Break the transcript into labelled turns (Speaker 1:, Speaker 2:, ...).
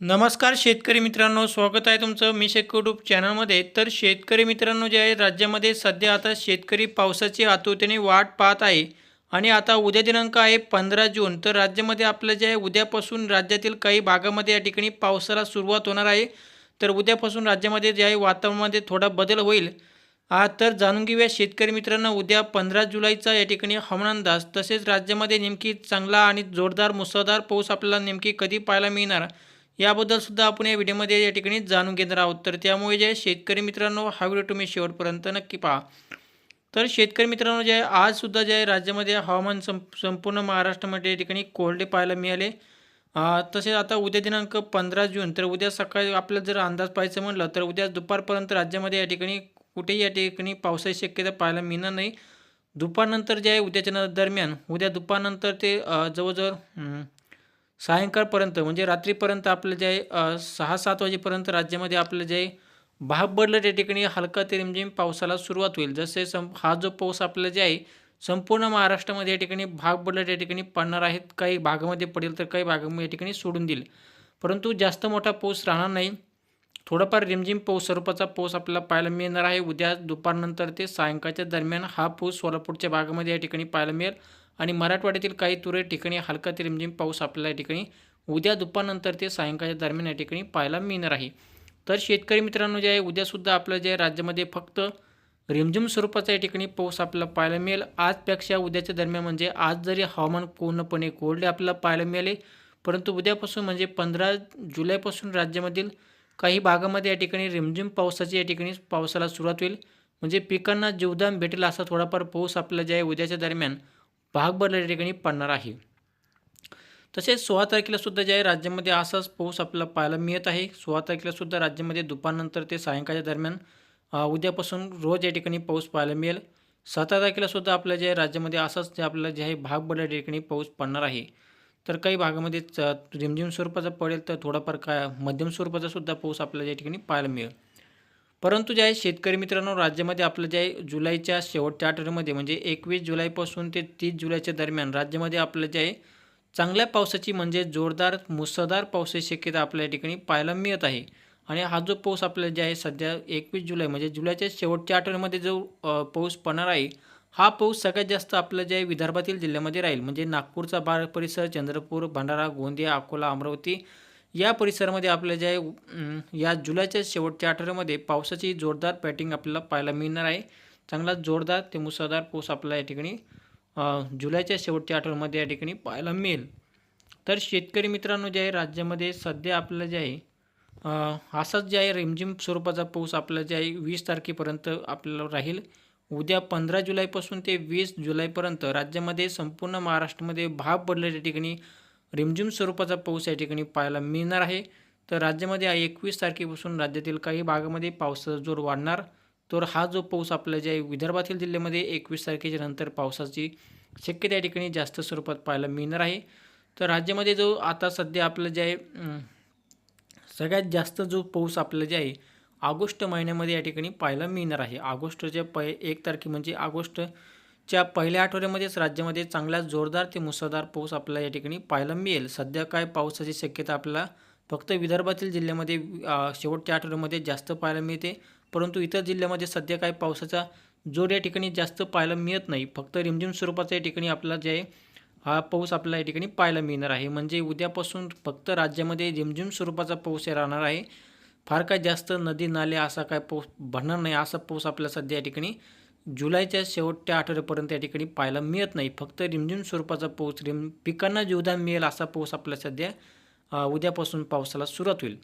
Speaker 1: नमस्कार शेतकरी मित्रांनो, स्वागत आहे तुमचं मी शेतकरी यूट्यूब चॅनलमध्ये. तर शेतकरी मित्रांनो, जे आहे राज्यामध्ये सध्या आता शेतकरी पावसाची आतुरतेने वाट पाहत आहे आणि आता उद्या दिनांक आहे 15 जून. तर राज्यामध्ये आपलं जे आहे उद्यापासून राज्यातील काही भागामध्ये या ठिकाणी पावसाला सुरुवात होणार आहे. तर उद्यापासून राज्यामध्ये जे आहे वातावरणामध्ये थोडा बदल होईल. तर जाणून घेऊया शेतकरी मित्रांनो, उद्या 15 जुलैचा या ठिकाणी हवामान अंदाज, तसेच राज्यामध्ये नेमकी चांगला आणि जोरदार मुसळधार पाऊस आपल्याला नेमकी कधी पाहायला मिळणार याबद्दल सुद्धा आपण या व्हिडिओमध्ये या ठिकाणी जाणून घेणार आहोत. तर त्यामुळे जे आहे शेतकरी मित्रांनो, हा व्हिडिओ तुम्ही शेवटपर्यंत नक्की पहा. तर शेतकरी मित्रांनो, जे आहे आजसुद्धा जे आहे राज्यामध्ये हवामान संपूर्ण महाराष्ट्रामध्ये या ठिकाणी कोरडे पाहायला मिळाले. तसेच आता उद्या दिनांक 15 जून, तर उद्या सकाळी आपल्याला जर अंदाज पाहायचं म्हटलं तर उद्या दुपारपर्यंत राज्यामध्ये या ठिकाणी कुठेही या ठिकाणी पावसाची शक्यता पाहायला मिळणार नाही. दुपारनंतर जे आहे उद्याच्या दरम्यान, उद्या दुपारनंतर ते जवळजवळ सायंकाळपर्यंत म्हणजे रात्रीपर्यंत आपलं जे आहे 6-7 वाजेपर्यंत राज्यामध्ये आपलं जे आहे भाग पडलं त्या ठिकाणी हलका ते रिमझिम पावसाला सुरुवात होईल. जसे हा जो पाऊस आपला जे आहे संपूर्ण महाराष्ट्रामध्ये या ठिकाणी भाग पडलं त्या ठिकाणी पडणार आहेत. काही भागामध्ये पडेल तर काही भागामध्ये या ठिकाणी सोडून देईल. परंतु जास्त मोठा पाऊस राहणार नाही. थोडाफार रिमझिम पाऊस स्वरूपाचा पाऊस आपल्याला पाहायला मिळणार आहे. उद्या दुपारनंतर ते सायंकाळच्या दरम्यान हा पाऊस सोलापूरच्या भागामध्ये या ठिकाणी पाहायला मिळेल आणि मराठवाड्यातील काही तुरळक ठिकाणी हलका ते रिमझिम पाऊस आपल्याला या ठिकाणी उद्या दुपारनंतर ते सायंकाळच्या दरम्यान या ठिकाणी पाहायला मिळणार आहे. तर शेतकरी मित्रांनो, जे आहे उद्यासुद्धा आपलं जे आहे राज्यामध्ये फक्त रिमझिम स्वरूपाचा या ठिकाणी पाऊस आपल्याला पाहायला मिळेल. आजपेक्षा उद्याच्या दरम्यान म्हणजे आज जरी हवामान पूर्णपणे कोरडे आपल्याला पाहायला मिळाले, परंतु उद्यापासून म्हणजे 15 जुलैपासून राज्यामधील काही भागामध्ये या ठिकाणी रिमझिम पावसाची या ठिकाणी पावसाला सुरुवात होईल. म्हणजे पिकांना जीवदान भेटेल असा थोडाफार पाऊस आपला जे आहे उद्याच्या दरम्यान भाग बदलल्या ठिकाणी पडणार आहे. तसेच 16 तारखेला सुद्धा जे आहे राज्यामध्ये असाच पाऊस आपल्याला पाहायला मिळत आहे. 16 तारखेला सुद्धा राज्यामध्ये दुपारनंतर ते सायंकाळच्या दरम्यान उद्यापासून रोज या ठिकाणी पाऊस पाहायला मिळेल. 17 तारखेला सुद्धा आपल्या जे आहे राज्यामध्ये असाच जे आपल्याला जे आहे भाग बदलल्या ठिकाणी पाऊस पडणार आहे. तर काही भागामध्ये रिमझिम स्वरूपाचा पडेल तर थोडाफार काय मध्यम स्वरूपाचा सुद्धा पाऊस आपल्याला या ठिकाणी पाहायला मिळेल. परंतु जे आहे शेतकरी मित्रांनो, राज्यामध्ये आपलं जे आहे जुलैच्या शेवटच्या आठवड्यामध्ये म्हणजे 21 जुलैपासून ते 30 जुलैच्या दरम्यान राज्यामध्ये आपलं जे आहे चांगल्या पावसाची म्हणजे जोरदार मुसळधार पावसाची शक्यता आपल्या या ठिकाणी पाहायला मिळत आहे. आणि हा जो पाऊस आपल्याला जे आहे सध्या 21 जुलै म्हणजे जुलैच्या शेवटच्या आठवड्यामध्ये जो पाऊस पडणार आहे, हा पाऊस सगळ्यात जास्त आपलं जे आहे विदर्भातील जिल्ह्यामध्ये राहील. म्हणजे नागपूरचा परिसर, चंद्रपूर, भंडारा, गोंदिया, अकोला, अमरावती या परिसरामध्ये आपल्या जे आहे या जुलैच्या शेवटच्या आठवड्यामध्ये पावसाची जोरदार पॅटिंग आपल्याला पाहायला मिळणार आहे. चांगला जोरदार ते मुसळधार पाऊस आपल्याला या ठिकाणी जुलैच्या शेवटच्या आठवड्यामध्ये या ठिकाणी पाहायला मिळेल. तर शेतकरी मित्रांनो, जे आहे राज्यामध्ये सध्या आपल्याला जे आहे असाच जे आहे रिमझिम स्वरूपाचा पाऊस आपल्याला जे आहे 20 तारखेपर्यंत आपल्याला राहील. उद्या 15 जुलैपासून ते 20 जुलैपर्यंत राज्यामध्ये संपूर्ण महाराष्ट्रामध्ये भाग पडलेल्या ठिकाणी रिमझिम स्वरूपाचा पाऊस या ठिकाणी पाहायला मिळणार आहे. तर राज्यामध्ये 21 तारखेपासून राज्यातील काही भागामध्ये पावसाचा जोर वाढणार. तर हा जो पाऊस आपल्या जे आहे विदर्भातील जिल्ह्यामध्ये 21 तारखेच्या नंतर पावसाची शक्यता या ठिकाणी जास्त स्वरूपात पाहायला मिळणार आहे. तर राज्यामध्ये जो आता सध्या आपलं जे आहे सगळ्यात जास्त जो पाऊस आपल्याला जे आहे ऑगस्ट महिन्यामध्ये या ठिकाणी पाहायला मिळणार आहे. ऑगस्टच्या 1 तारखे म्हणजे ऑगस्टच्या पहिल्या आठवड्यामध्येच राज्यामध्ये चांगला जोरदार ते मुसळधार पाऊस आपल्याला या ठिकाणी पाहायला मिळेल. सध्या काय पावसाची शक्यता आपल्याला फक्त विदर्भातील जिल्ह्यामध्ये शेवटच्या आठवड्यामध्ये जास्त पाहायला मिळते. परंतु इतर जिल्ह्यामध्ये सध्या काय पावसाचा जोर या ठिकाणी जास्त पाहायला मिळत नाही. फक्त रिमझिम स्वरूपाचा या ठिकाणी आपल्याला जे आहे हा पाऊस आपल्याला या ठिकाणी पाहायला मिळणार आहे. म्हणजे उद्यापासून फक्त राज्यामध्ये रिमझिम स्वरूपाचा पाऊस राहणार आहे. फार काय जास्त नदी नाले असा काय पाऊस भरणार नाही, असा पाऊस आपल्याला सध्या या ठिकाणी जुलैच्या शेवटच्या आठवड्यापर्यंत या ठिकाणी पाहायला मिळत नाही. फक्त रिमझिम स्वरूपाचा पाऊस पिकांना जीवदान मिळेल असा पाऊस आपल्याला सध्या उद्यापासून पावसाला सुरुवात होईल.